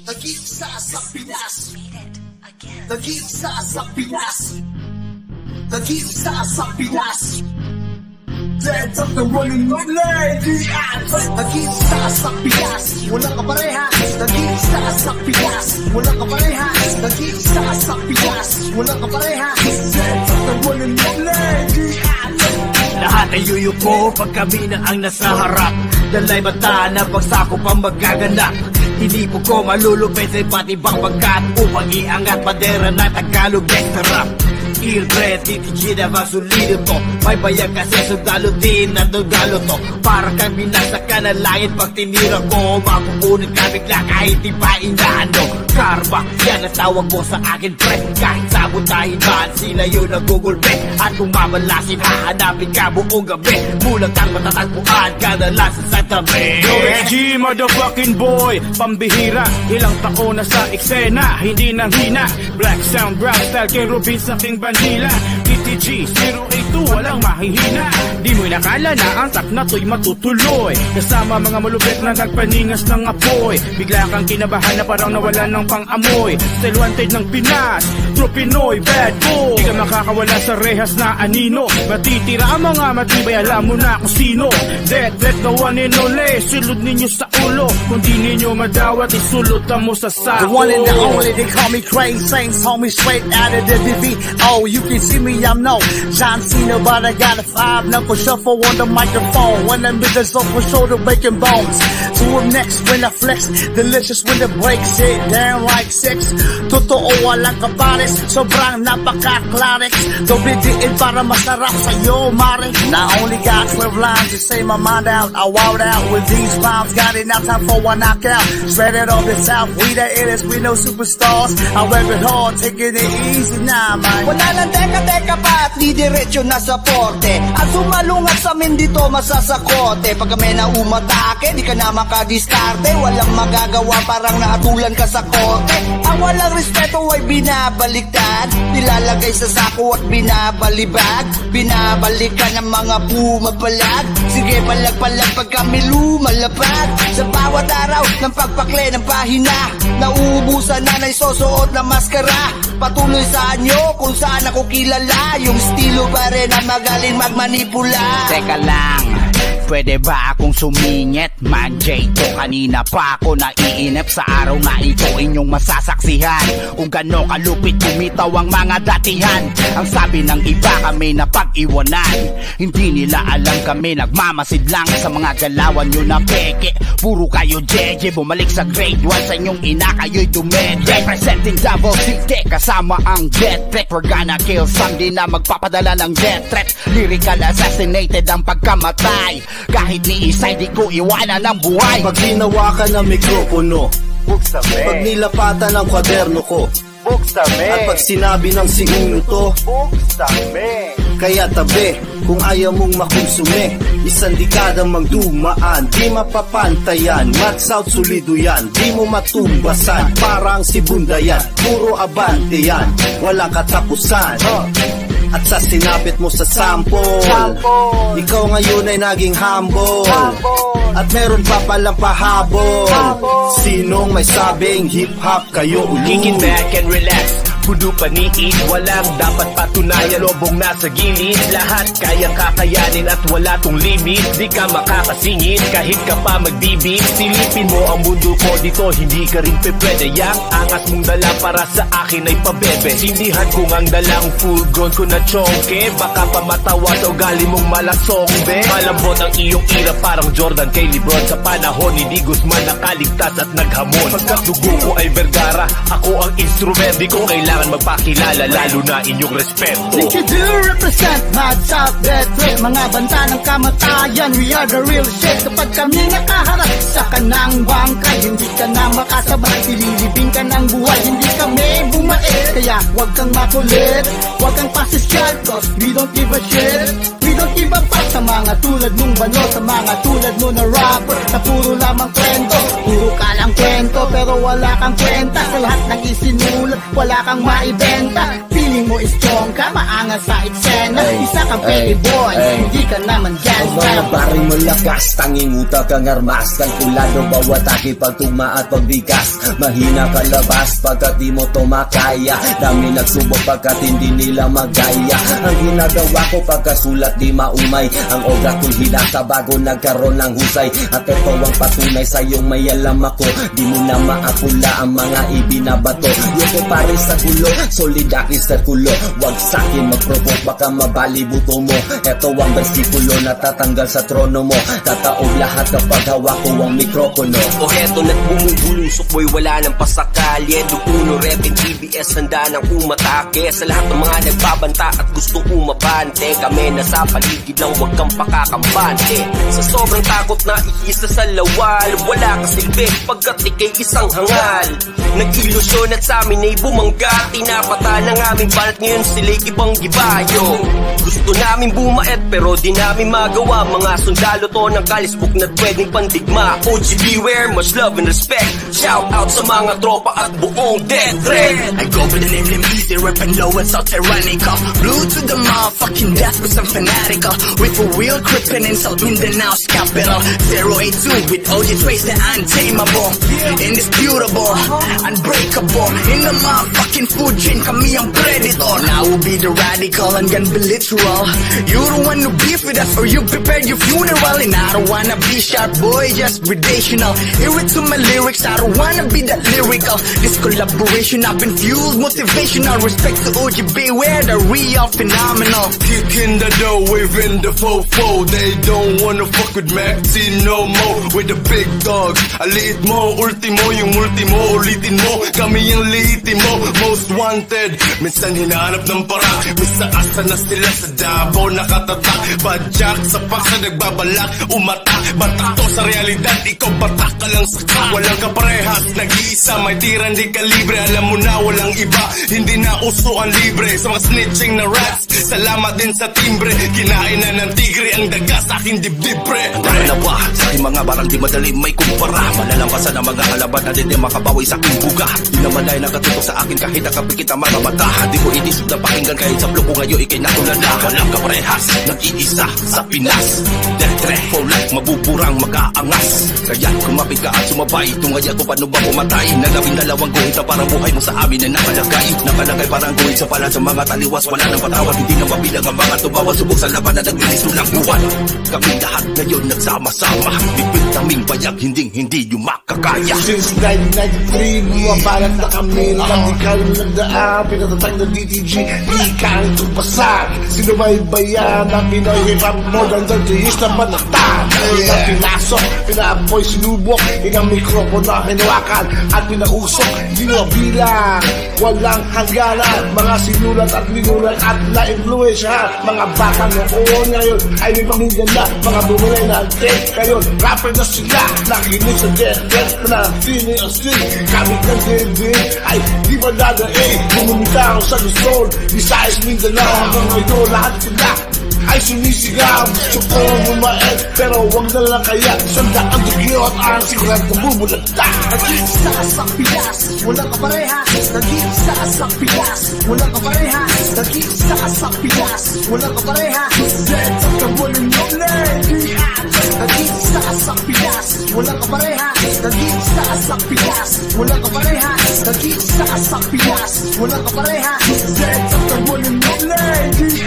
Nag-iisa sa Pinas. Nag-iisa sa Pinas. Nag-iisa sa Pinas. Dead of the one and only. Nag-iisa sa Pinas. Walang kaparehas. Nag-iisa sa Pinas. Walang kaparehas. Nag-iisa sa Pinas. Walang kaparehas. Dead of the one and only. Lahat ay yuyuko pag kami na ang nasa harap. Dalay mata na pagsako pang magaganap. Tinipo ko malulupit sa iba't ibang pagkat upang iangat bandera na Tagalog extra rap. Ilbre, titigid ang solido to. May bayag kasi sundalo din na dugalo to. Para kang binasa ka na langit pag tinira ko. Mapupunod ka bigla kahit di pa inaano. Karma, yan ang tawag mo sa akin pre. Kahit sabutahin man sila yun nagugulpe. At kung mamalasin hahanapin ka buong gabi. Mulang kang matatagpuan kadalas sa tabi. OSG motherfucking boy, pambihira. Ilang taon na sa eksena, hindi nang hina. Black sound, rap style, kay Rubin sa king Bandila. TTG 082, walang mahihina. Di mo'y nakala na ang tak na to'y matutuloy. Kasama mga malupit na nagpaningas ng apoy. Bigla kang kinabahan na parang nawalan ng pang-amoy. Still wanted ng Pinas, true Pinoy, bad boy. Di ka makakawala sa rehas na anino. Matitira ang mga matibay, alam mo na kung sino. Dead, the one and only. Sulod ninyo sa ulo. Kung di ninyo madawat, isulutan mo sa sako. The one and the only, they call me Crazy Saints, homie, straight out of the DV. Oh, you can see me, I'm no John Cena, but I got a 5-knuckle shuffle on the microphone. When I'm with the for shoulder breaking bones. So I'm next when I flex, delicious when the brakes hit down like sex. Totoo walang kapares, sobrang napaka-clarix. Dobidiin para masarap sa'yo, mare. Not only got 12 lines to say my mind out. I wowed out with these pounds, got enough time for one knockout. Spread it on the south, we the illest, we no superstars. I rap it hard, taking it easy now, man. Wala nang teka-teka pa at di diretso na sa porte. At sumalungat sa amin dito masasakote. Pag kami na umatake, di ka na makadiskarte. Walang magagawa, parang naatulan ka sa korte. Ang walang respeto ay binabaliktad. Nilalagay sa sako at binabalibag. Binabalikan ng mga bumabalag. Sige palag-palag pag kami lumalapag. Sa bawat araw ng pagpakle ng pahina, nauubusan na naisusuot na maskara. Patuloy sa anyo kung saan ako kilala. Yung estilo pa rin ang magaling magmanipula. Teka lang, pwede ba akong sumingit? Man-J to, kanina pa ako naiinip. Sa araw na ito inyong masasaksihan kung gano'n kalupit kumitaw ang mga datihan. Ang sabi ng iba kami na pag-iwanan, hindi nila alam kami nagmamasid lang sa mga galawan nyo na peke. Puro kayo jeje, bumalik sa grade 1 sa inyong ina, kayo'y dumede. Representing double CT, kasama ang jet threat. We're gonna kill some, di na magpapadala ng jet threat. Lyrical assassinated ang pagkamatay. Kahit ni isay di ko iwanan ng buhay. Pag hinawakan ng mikropono, Buksame. pag nilapatan ng kwaderno ko, Buksame. at pag sinabi ng si uno to, Buksame. kaya tabi kung ayaw mong makonsume. Isang dekadang magdumaan, di mapapantayan. North South solido yan, di mo matumbasan. Parang si Bundayan, puro abante yan, walang katapusan. At sa sinapit mo sa sample, ikaw ngayon ay naging humble. At meron pa palang pahabol. Sinong may sabing hip-hop kayo ulit? Kicking back and relax, puno paniid, walang dapat patunayan. Lobong nasa gilid, lahat kayang kakayanin at wala tong limit. Di ka makakasingit kahit ka pa magbibig. Silipin mo ang mundo ko dito, hindi ka rin pwede. Yang angas mong dala para sa akin ay pabebe. Sindihan kong ang dalang full grown ko na chonke. Baka pa matawad o gali mong malasong be. Malambot ang iyong ira parang Jordan kay Lebron. Sa panahon ni Di Guzman nakaligtas at naghamon. Pagkat dugo ko ay Vergara, ako ang instrument. Di ko kailangan magpakilala, lalo na inyong respeto. Think you do represent Mad South Death Threat. Mga banta ng kamatayan, we are the real shit. Kapag kami nakaharap sa kanang bangkay, hindi ka na makasabay, ililibing ka ng buhay, hindi kami bumait. Kaya huwag kang makulit, huwag kang pasisyal, cause we don't give a shit. We don't give a fuck sa mga tulad mong banyo, sa mga tulad mo na rapper na puro lamang kwento. Puro ka lang kwento pero wala kang kwenta. Sa lahat ng isinulat, wala kang maibenta. Pili Feeling mo strong ka, maangas sa eksena. Isa kang pretty boy, hindi ka naman gangsta. Ang mga baring malakas, tanging utak kang armas. Kalkulado bawat aki pag tugma at pagbigas. Mahina kalabas pagkat di mo to makaya. Dami nagsubok pagkat hindi nila magaya. Ang ginagawa ko pagkasulat di maumay. Ang oras ko'y hinasa bago nagkaroon ng husay. At ito ang patunay sa iyong may alam ako. Di mo na maapula ang mga ibinabato. Yoko pare sa gulo, solid aki sa kulo. Wag sakin mag-provoke, baka mabali buto mo. Ito ang versikulo na tatanggal sa trono mo. Tataob lahat kapag hawak ko ang mikropono. O heto na't bumubulusok boy, wala nang pasakali. Dukuno rep in TBS, handa nang umatake. Sa lahat ng mga nagbabanta at gusto umabante. Kami nasa paligid lang, wag kang pakakampante. Sa sobrang takot na iisa sa lawal, wala ka silbi pagkat ikay isang hangal. Nag-ilusyon at sa amin ay bumangga. Tinapata ng aming balat, ngayon sila'y ibang gibayo. Gusto namin bumaet pero di namin magawa. Mga sundalo to ng kalisbuk na pwedeng pandigma. OG beware, much love and respect. Shout out sa mga tropa at buong death threat. I go by the name Easy, rapping low and so tyrannical. Blue to the motherfucking death with some fanatical. With a wheel crippin' in South Mindanao's capital. 082 with OG Trace, the untamable, indisputable, unbreakable. In the motherfucking food chain, kami ang predator. Now will be the radical and gonna be literal. You don't wanna beef with us or you prepared your funeral. And I don't wanna be sharp boy, just gradational. Hear it to my lyrics, I don't wanna be that lyrical. This collaboration I've been fueled, motivational. Respect to OG, beware the real phenomenal. Kicking the door, waving the fofo. They don't wanna fuck with Maxi no more. With the big dogs, aliit mo, ultimo, yung ultimo, ulitin mo. Kami yung liitin mo, most wanted. Minsan hinahanap ng para, minsan asa na sila sa Davao nakatatak. Badyak sa paksa nagbabalak, umatak. Batak to sa realidad, ikaw batak ka lang sa crack. Walang kaparehas, nag-iisa, may tiran di kalibre. Alam mo na walang iba, hindi na uso ang libre. Sa mga snitching na rats, salamat din sa timbre. Kinain na ng tigre ang daga sa aking dibdib pre. Dalawa, sa aking mga barang di madali may kumpara. Malalampasan ang mga kalaban na din makabawi sa aking buga. Di naman ay nakatutok sa akin kahit nakapikit ang mga mata. Di ko inisip na pakinggan kahit sa pluko ngayon ikay natulala. Walang kaparehas, nag-iisa sa Pinas. Death threat for life, mabuburang mag-aangas. Kaya kumapit ka at sumabay, tungaya ko paano ba pumatay. Nagawin dalawang guhit na parang buhay mo sa amin ay nakalagay. Nakalagay parang guhit sa pala sa mga taliwas. Wala nang patawad, hindi na mabilang ang mga tubawa. Subok sa laban na nagbilis tulang buwan. Kami lahat ngayon nagsama-sama. Bipit kaming bayag, hindi yung makakaya. Since 1993, bumabalat na kami. Radikal nagdaan, pinatatag ng DTG. Di kang tumpasan. Sinubaybayan ang Pinoy hip-hop more than 30 years na manatag. Kaya pinasok, pinaapoy, sinubok. Ikang mikropono na hinawakan at pinausok. Di mabilang, walang hangganan. Mga sinulat at minulat at na-influensyahan. Mga baka noon ngayon ay may pamilya na. Mga bumilay na antik ngayon, rapper na sila. Nakinig sa death na tini ang sting. Kamit ng dinding ay di ba dadaing. Bumumitaw sa Luzon, Visayas, Mindanao. Hanggang ngayon lahat sila ay sumisigaw. Gusto ko bumaet pero wag na lang kaya. Sanda ang dugyo at ang sigurat na bubulagta. Nag-iisa sa Pinas, walang kaparehas. Nag-iisa sa Pinas, walang kaparehas. Nag-iisa sa Pinas, walang kaparehas. Let's up the volume of lady. Nag-iisa sa Pinas, walang kaparehas. Nag-iisa sa Pinas, walang kaparehas. Nag-iisa sa Pinas, walang kaparehas. Let's up the volume of lady.